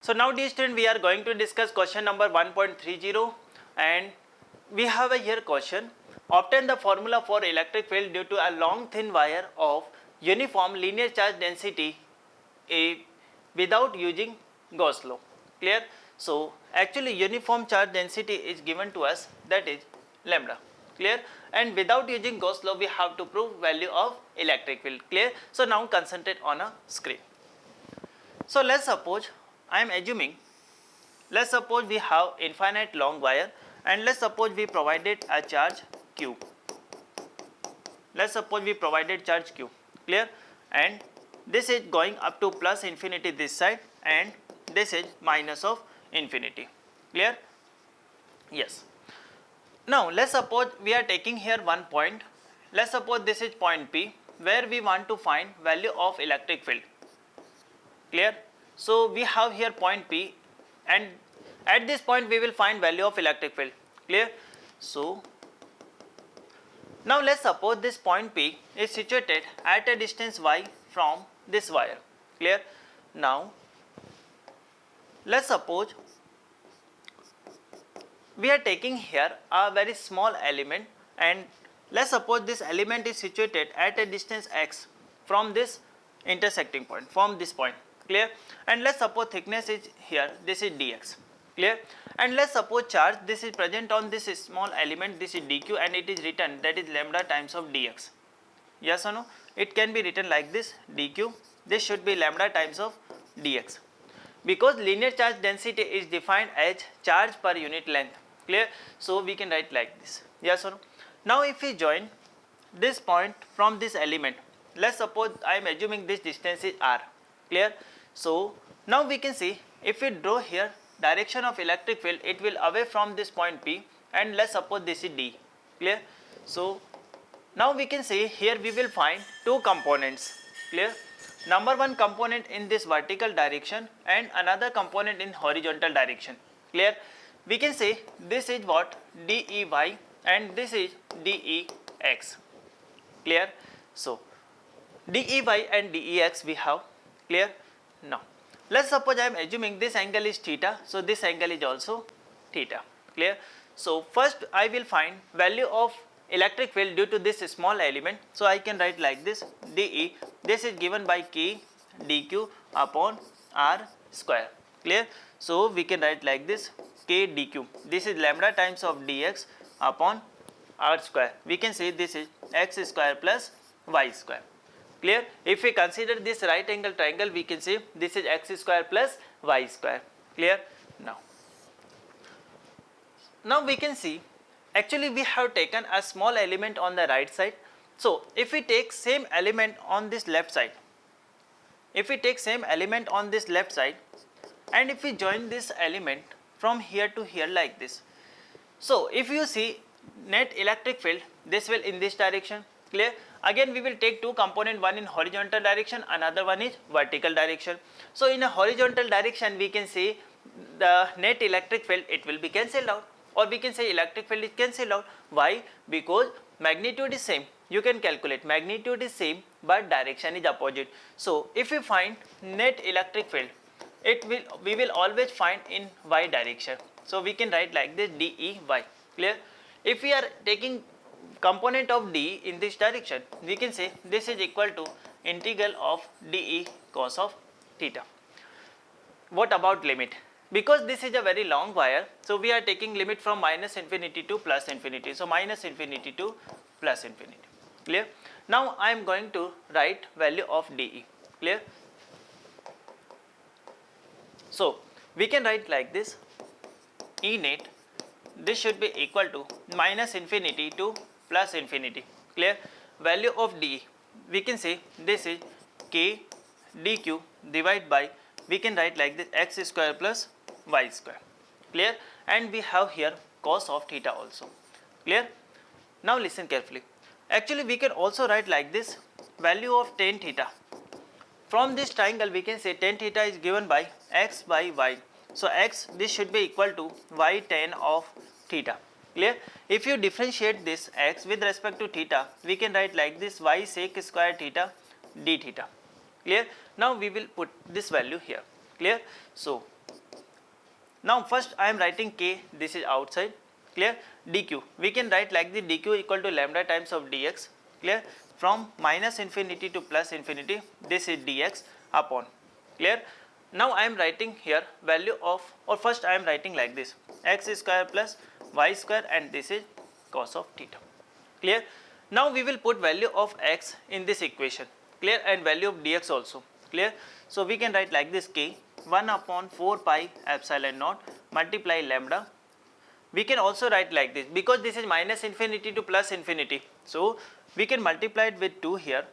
So now dear student, we are going to discuss question number 1.30, and we have a here question. Obtain the formula for electric field due to a long thin wire of uniform linear charge density without using Gauss law. Clear? So actually uniform charge density is given to us, that is lambda. Clear? And without using Gauss law we have to prove value of electric field. Clear? So now concentrate on a screen. So let's suppose I am assuming, let's suppose we have infinite long wire, and let's suppose we provided a charge Q. Let's suppose we provided charge Q. Clear? And this is going up to plus infinity this side, and this is minus of infinity. Clear? Yes. Now let's suppose we are taking here one point. Let's suppose this is point P, where we want to find value of electric field. Clear? So we have here point P, and at this point we will find value of electric field. Clear? So now let's suppose this point P is situated at a distance y from this wire. Clear? Now let's suppose we are taking here a very small element, and let's suppose this element is situated at a distance x from this intersecting point, from this point. Clear? And let's suppose thickness is here, this is dx. Clear? And let's suppose charge, this is present on this small element, this is dq, and it is written, that is lambda times of dx. Yes or no? It can be written like this, dq, this should be lambda times of dx, because linear charge density is defined as charge per unit length. Clear? So we can write like this. Yes or no? Now if we join this point from this element, let's suppose I am assuming this distance is r. Clear? So now we can see, if we draw here direction of electric field, it will away from this point P, and let's suppose this is D. Clear? So now we can see here we will find two components. Clear? Number one component in this vertical direction and another component in horizontal direction. Clear? We can say this is what, DEY, and this is DEX. Clear? So DEY and DEX we have. Clear? Now let's suppose I am assuming this angle is theta, so this angle is also theta. Clear? So first I will find value of electric field due to this small element, so I can write like this, dE, this is given by K dQ upon R square. Clear? So we can write like this, K dQ, this is lambda times of dx upon R square. We can say this is x square plus y square. Clear? If we consider this right angle triangle, we can say this is x square plus y square. Clear? Now we can see, actually we have taken a small element on the right side. So if we take same element on this left side, and if we join this element from here to here like this, so if you see net electric field, this will in this direction. Clear? Again we will take two component, one in horizontal direction, another one is vertical direction. So in a horizontal direction we can say the net electric field, it will be cancelled out, or we can say electric field is cancelled out. Why? Because magnitude is same. You can calculate, magnitude is same but direction is opposite. So if we find net electric field, we will always find in y direction. So we can write like this, DEY. Clear? If we are taking component of D in this direction, we can say this is equal to integral of dE cos of theta. What about limit? Because this is a very long wire, so we are taking limit from minus infinity to plus infinity. So minus infinity to plus infinity. Clear? Now I am going to write value of dE. Clear? So we can write like this, E net, this should be equal to minus infinity to plus infinity. Clear? Value of dE, we can say this is K dQ divided by, we can write like this, x square plus y square. Clear? And we have here cos of theta also. Clear? Now listen carefully. Actually we can also write like this, value of tan theta. From this triangle we can say tan theta is given by x by y. So x, this should be equal to y tan of theta. Clear? If you differentiate this x with respect to theta, we can write like this, y sec square theta d theta. Clear? Now we will put this value here. Clear? So Now first I am writing k, this is outside, clear. dq, we can write like the dq equal to lambda times of dx, clear. From minus infinity to plus infinity, this is dx upon, clear. Now I am writing here value of, or first I am writing like this, x square plus y square, and this is cos of theta, clear. Now we will put value of x in this equation, clear, and value of dx also, clear. So we can write like this, k 1 upon 4 pi epsilon naught multiply lambda. We can also write like this, because this is minus infinity to plus infinity, so we can multiply it with 2 here,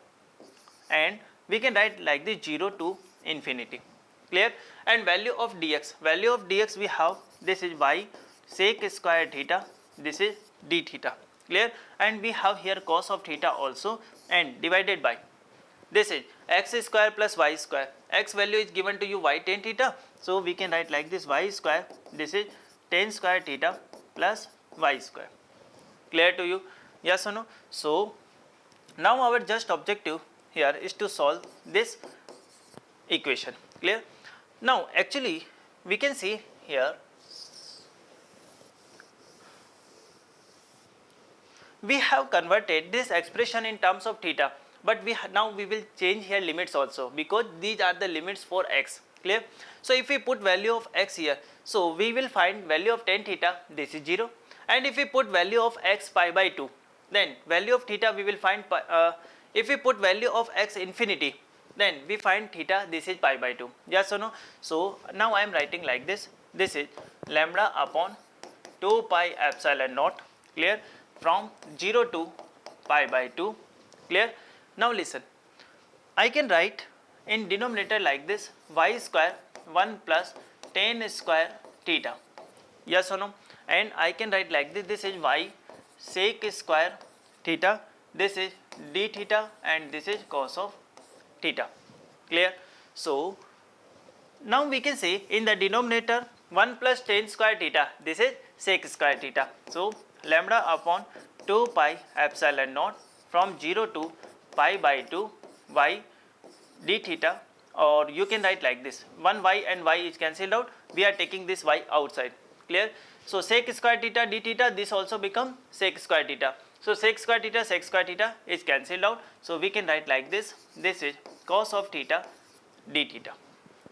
and we can write like this 0 to infinity, clear. And value of dx, we have this is y sec square theta, this is d theta, clear. And we have here cos of theta also, and divided by this is x square plus y square. X value is given to you y tan theta, so we can write like this y square, this is tan square theta plus y square, clear to you, yes or no? So now our just objective here is to solve this equation, clear. Now actually we can see here we have converted this expression in terms of theta, but now we will change here limits also, because these are the limits for x, clear. So if we put value of x here, so we will find value of tan theta, this is 0, and if we put value of x pi by 2, then value of theta we will find if we put value of x infinity, then we find theta, this is pi by 2, yes or no? So now I am writing like this, this is lambda upon 2 pi epsilon naught, clear, from 0 to pi by 2, clear. Now listen, I can write in denominator like this, y square 1 plus tan square theta, yes or no? And I can write like this, this is y sec square theta, this is d theta, and this is cos of theta, clear. So now we can say in the denominator 1 plus tan square theta, this is sec square theta, so lambda upon 2 pi epsilon naught from 0 to pi by 2 y d theta, or you can write like this, 1 y and y is cancelled out, we are taking this y outside, clear. So sec square theta d theta, this also become sec square theta, so sec square theta is cancelled out, so we can write like this, this is cos of theta d theta,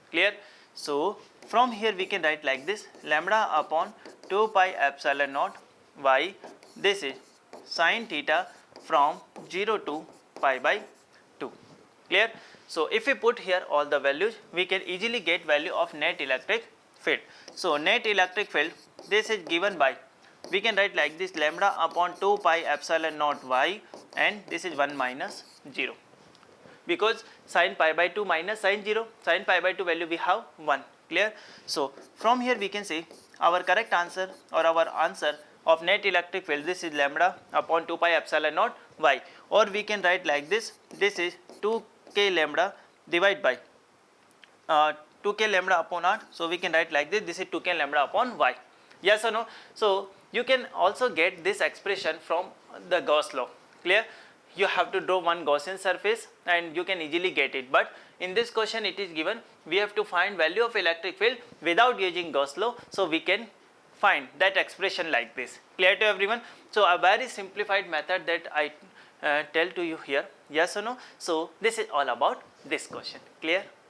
clear. So from here we can write like this, lambda upon 2 pi epsilon naught y, this is sin theta from 0 to pi by 2, clear. So if we put here all the values, we can easily get value of net electric field. So net electric field, this is given by, we can write like this, lambda upon 2 pi epsilon naught y, and this is 1 minus 0, because sin pi by 2 minus sin 0, sin pi by 2 value we have 1, clear. So from here we can say our correct answer, or our answer of net electric field, this is lambda upon 2 pi epsilon naught y, or we can write like this, this is 2k lambda divided by 2k lambda upon r, so we can write like this, this is 2k lambda upon y, yes or no? So you can also get this expression from the Gauss law, clear. You have to draw one Gaussian surface and you can easily get it, but in this question it is given we have to find value of electric field without using Gauss law, so we can find that expression like this, clear to everyone. So a very simplified method that I tell to you here, yes or no? So this is all about this question, clear.